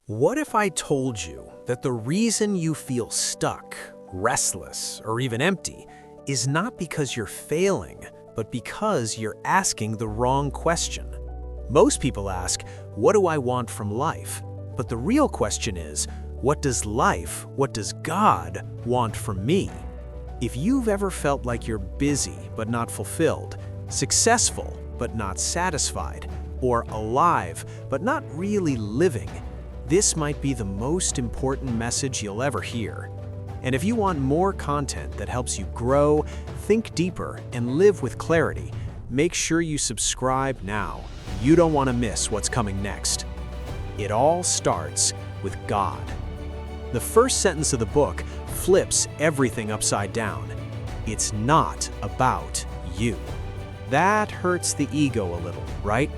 What if I told you that the reason you feel stuck, restless, or even empty is not because you're failing, but because you're asking the wrong question? Most people ask, what do I want from life? But the real question is, what does God want from me? If you've ever felt like you're busy but not fulfilled, successful but not satisfied, or alive but not really living, this might be the most important message you'll ever hear. And if you want more content that helps you grow, think deeper, and live with clarity, make sure you subscribe now. You don't want to miss what's coming next. It all starts with God. The first sentence of the book flips everything upside down. It's not about you. That hurts the ego a little, right?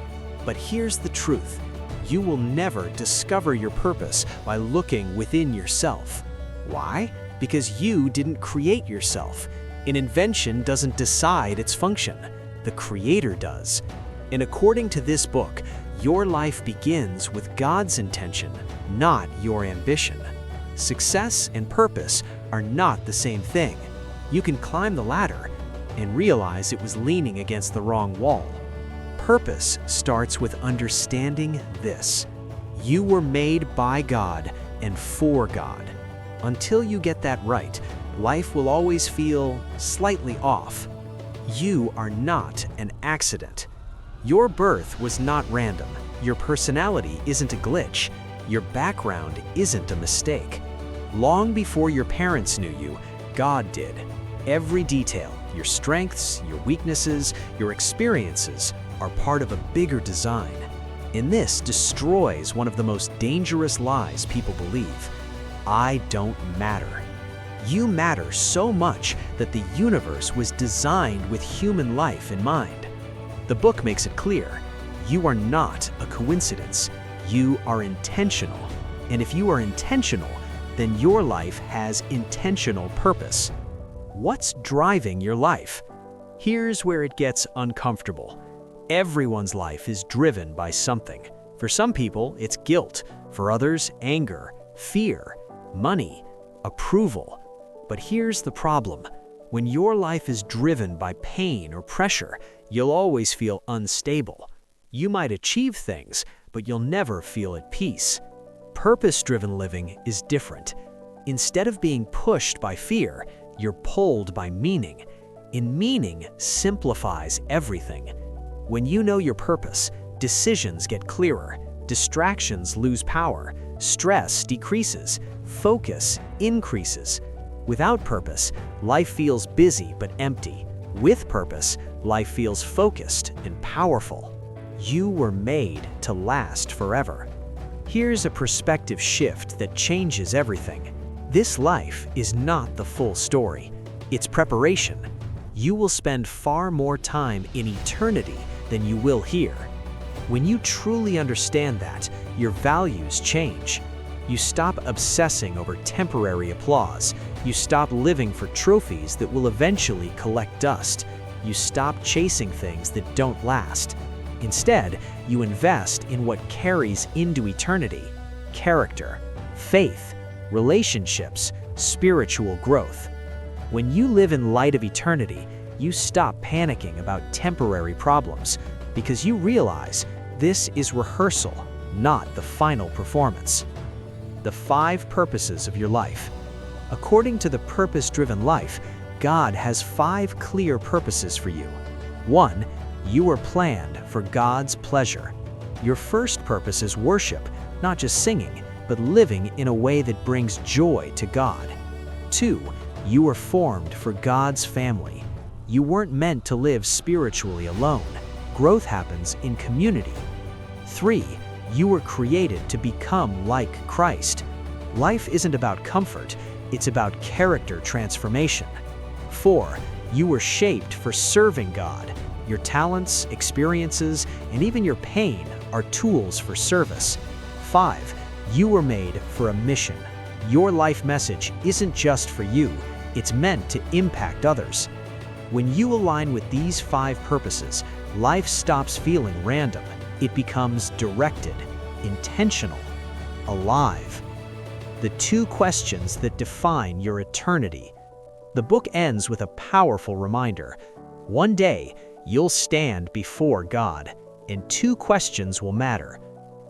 But here's the truth. You will never discover your purpose by looking within yourself. Why? Because you didn't create yourself. An invention doesn't decide its function. The Creator does. And according to this book, your life begins with God's intention, not your ambition. Success and purpose are not the same thing. You can climb the ladder and realize it was leaning against the wrong wall. Purpose starts with understanding this. You were made by God and for God. Until you get that right, life will always feel slightly off. You are not an accident. Your birth was not random. Your personality isn't a glitch. Your background isn't a mistake. Long before your parents knew you, God did. Every detail, your strengths, your weaknesses, your experiences, are part of a bigger design. And this destroys one of the most dangerous lies people believe. I don't matter. You matter so much that the universe was designed with human life in mind. The book makes it clear. You are not a coincidence. You are intentional. And if you are intentional, then your life has intentional purpose. What's driving your life? Here's where it gets uncomfortable. Everyone's life is driven by something. For some people, it's guilt. For others, anger, fear, money, approval. But here's the problem. When your life is driven by pain or pressure, you'll always feel unstable. You might achieve things, but you'll never feel at peace. Purpose-driven living is different. Instead of being pushed by fear, you're pulled by meaning. And meaning simplifies everything. When you know your purpose, decisions get clearer, distractions lose power, stress decreases, focus increases. Without purpose, life feels busy but empty. With purpose, life feels focused and powerful. You were made to last forever. Here's a perspective shift that changes everything. This life is not the full story. It's preparation. You will spend far more time in eternity than you will here. When you truly understand that, your values change. You stop obsessing over temporary applause. You stop living for trophies that will eventually collect dust. You stop chasing things that don't last. Instead, you invest in what carries into eternity: character, faith, relationships, spiritual growth. When you live in light of eternity, you stop panicking about temporary problems because you realize this is rehearsal, not the final performance. The 5 purposes of your life. According to the purpose-driven life, God has 5 clear purposes for you. 1. You were planned for God's pleasure. Your first purpose is worship, not just singing, but living in a way that brings joy to God. 2. You were formed for God's family. You weren't meant to live spiritually alone. Growth happens in community. 3. You were created to become like Christ. Life isn't about comfort, it's about character transformation. 4. You were shaped for serving God. Your talents, experiences, and even your pain are tools for service. 5. You were made for a mission. Your life message isn't just for you, it's meant to impact others. When you align with these 5 purposes, life stops feeling random. It becomes directed, intentional. alive. The two questions that define your eternity. The book ends with a powerful reminder. One day, you'll stand before God, and two questions will matter.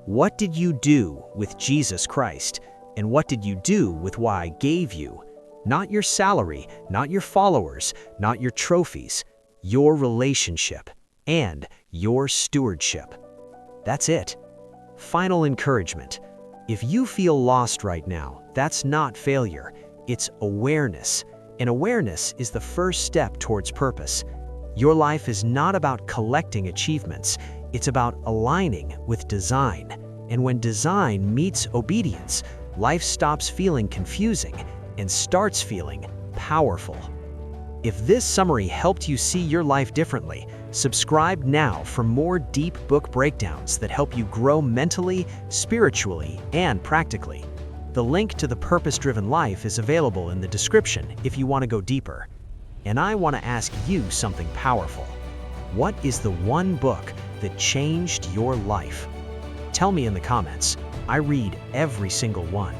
What did you do with Jesus Christ? And what did you do with what I gave you? Not your salary, not your followers, not your trophies, your relationship and your stewardship. That's it. Final encouragement. If you feel lost right now, that's not failure, it's awareness. And awareness is the first step towards purpose. Your life is not about collecting achievements, it's about aligning with design. And when design meets obedience, life stops feeling confusing and starts feeling powerful. If this summary helped you see your life differently, subscribe now for more deep book breakdowns that help you grow mentally, spiritually, and practically. The link to the Purpose-Driven Life is available in the description if you want to go deeper. And I want to ask you something powerful. What is the one book that changed your life? Tell me in the comments. I read every single one.